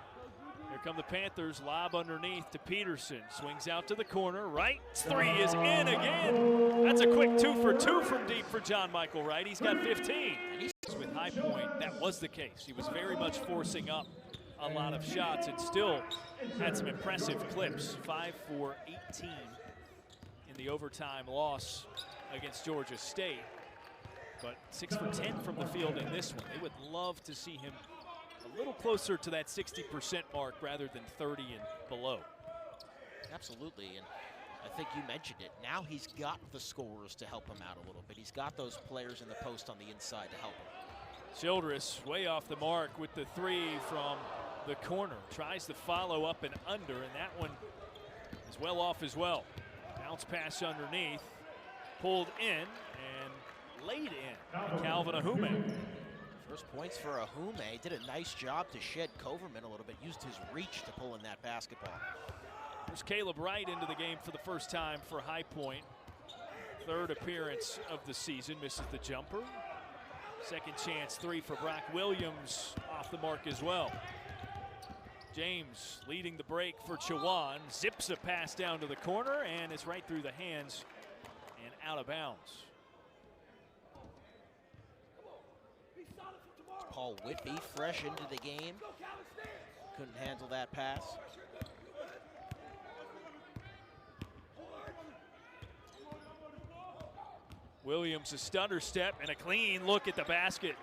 Here come the Panthers, lob underneath to Peterson. Swings out to the corner, Wright, 3 is in again. That's a quick 2 for 2 from deep for John Michael Wright. He's got 15. With High Point, that was the case. He was very much forcing up a lot of shots and still had some impressive clips. 5 for 18 in the overtime loss against Georgia State. But 6 for 10 from the field in this one. They would love to see him a little closer to that 60% mark rather than 30 and below. Absolutely, and I think you mentioned it. Now he's got the scorers to help him out a little bit. He's got those players in the post on the inside to help him. Childress way off the mark with the 3 from the corner. Tries to follow up and under, and that one is well off as well. Bounce pass underneath, pulled in, and laid in by Calvin Ahume. First points for Ahume. Did a nice job to shed Coverman a little bit. Used his reach to pull in that basketball. There's Caleb Wright into the game for the first time for High Point. 3rd appearance of the season, misses the jumper. Second chance 3 for Brock Williams, off the mark as well. James leading the break for Chowan. Zips a pass down to the corner, and it's right through the hands and out of bounds. Paul Whitby fresh into the game. Couldn't handle that pass. Williams a stutter step and a clean look at the basket.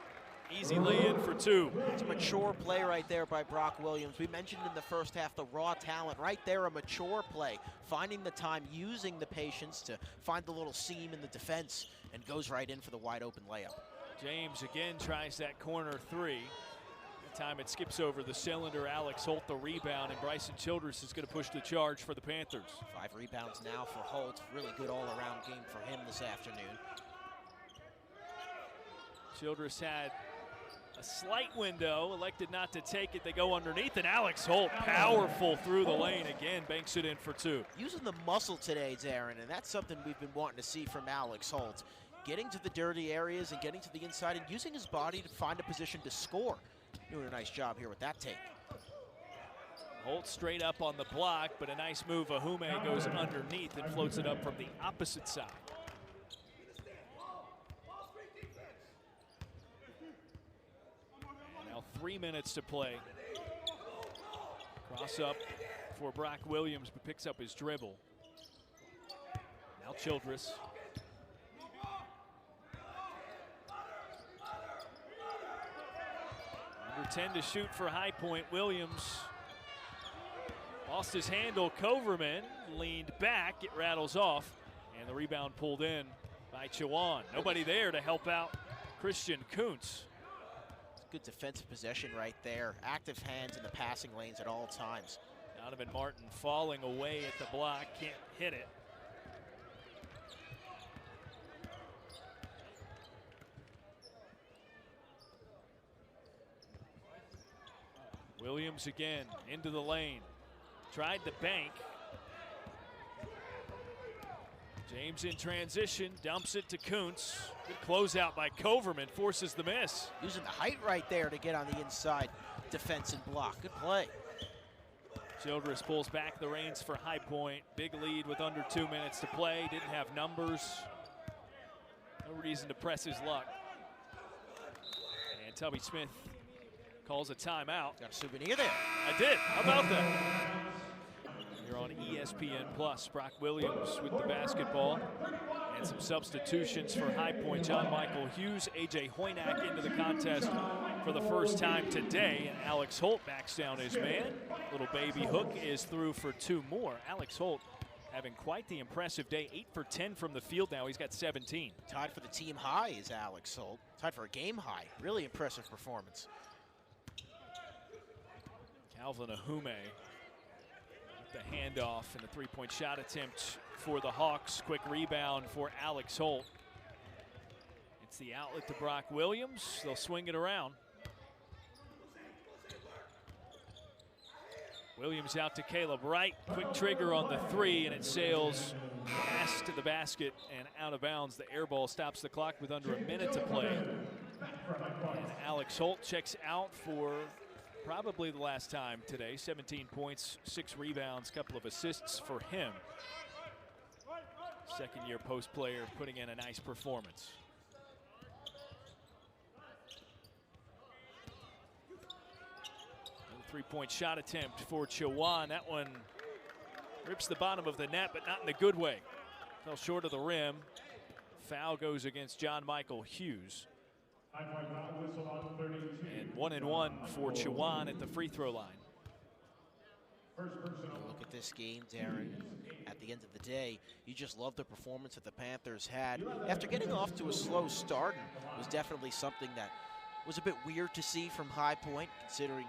Easy lay-in for 2. It's a mature play right there by Brock Williams. We mentioned in the first half the raw talent. Right there, a mature play. Finding the time, using the patience to find the little seam in the defense, and goes right in for the wide open layup. James again tries that corner 3. That time it skips over the cylinder. Alex Holt the rebound, and Bryson Childress is going to push the charge for the Panthers. 5 rebounds now for Holt. Really good all-around game for him this afternoon. Childress had A slight window, elected not to take it. They go underneath, and Alex Holt, powerful through the lane again, banks it in for 2. Using the muscle today, Darren, and that's something we've been wanting to see from Alex Holt. Getting to the dirty areas and getting to the inside and using his body to find a position to score. Doing a nice job here with that take. Holt straight up on the block, but a nice move. Ahume goes underneath and floats it up from the opposite side. And now 3 minutes to play. Cross up for Brock Williams, but picks up his dribble. Now Childress. Under 10 to shoot for High Point. Williams lost his handle. Coverman leaned back. It rattles off. And the rebound pulled in by Chowan. Nobody there to help out Christian Kuntz. Good defensive possession right there. Active hands in the passing lanes at all times. Donovan Martin falling away at the block. Can't hit it. Williams again into the lane. Tried the bank. James in transition, dumps it to Kuntz. Good closeout by Coverman, forces the miss. Using the height right there to get on the inside defense and block. Good play. Childress pulls back the reins for High Point. Big lead with under 2 minutes to play. Didn't have numbers. No reason to press his luck. And Tubby Smith calls a timeout. Got a souvenir there. I did. How about that? You're on ESPN Plus. Brock Williams with the basketball. And some substitutions for High Point. John Michael Hughes, A.J. Hoynak into the contest for the first time today. And Alex Holt backs down his man. Little baby Hook is through for 2 more. Alex Holt having quite the impressive day. 8 for 10 from the field now. He's got 17. Tied for the team high is Alex Holt. Tied for a game high. Really impressive performance. Calvin Ahume with the handoff and the three-point shot attempt for the Hawks. Quick rebound for Alex Holt. It's the outlet to Brock Williams. They'll swing it around. Williams out to Caleb Wright. Quick trigger on the 3, and it sails past to the basket and out of bounds. The air ball stops the clock with under a minute to play. And Alex Holt checks out for probably the last time today. 17 points, 6 rebounds, couple of assists for him. Second-year post player putting in a nice performance. Three-point shot attempt for Chowan. That one rips the bottom of the net, but not in the good way. Fell short of the rim. Foul goes against John Michael Hughes. And 1-1 for Chowan at the free throw line. Look at this game, Darren. At the end of the day, you just love the performance that the Panthers had. After getting off to a slow start, it was definitely something that was a bit weird to see from High Point, considering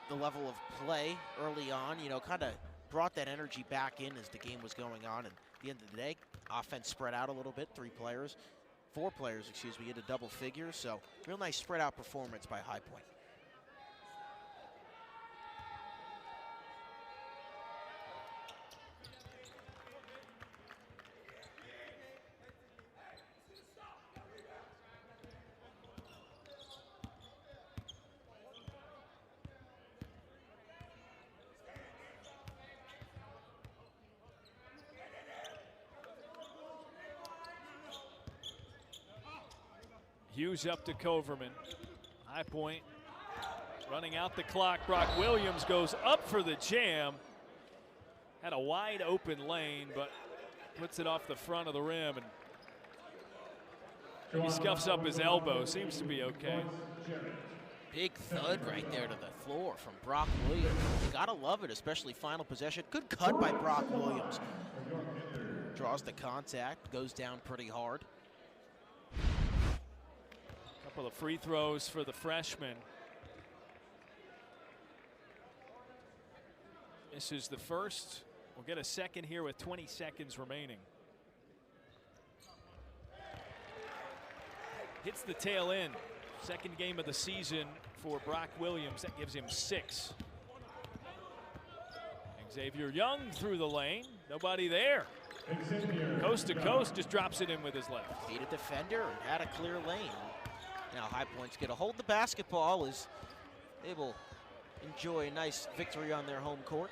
the level of play early on, you know, kind of brought that energy back in as the game was going on. And at the end of the day, offense spread out a little bit. 4 players, excuse me, into double figures. So real nice spread out performance by High Point. Hughes up to Coverman. High Point running out the clock. Brock Williams goes up for the jam. Had a wide open lane, but puts it off the front of the rim, and he scuffs up his elbow. Seems to be okay. Big thud right there to the floor from Brock Williams. You gotta love it, especially final possession. Good cut by Brock Williams. Draws the contact, goes down pretty hard. Couple of free throws for the freshman. This is the first. We'll get a second here with 20 seconds remaining. Hits the tail end. Second game of the season for Brock Williams. That gives him 6. Xavier Young through the lane. Nobody there. Coast to coast, just drops it in with his left. Beat a defender and had a clear lane. Now High Point's going to hold the basketball as they will enjoy a nice victory on their home court.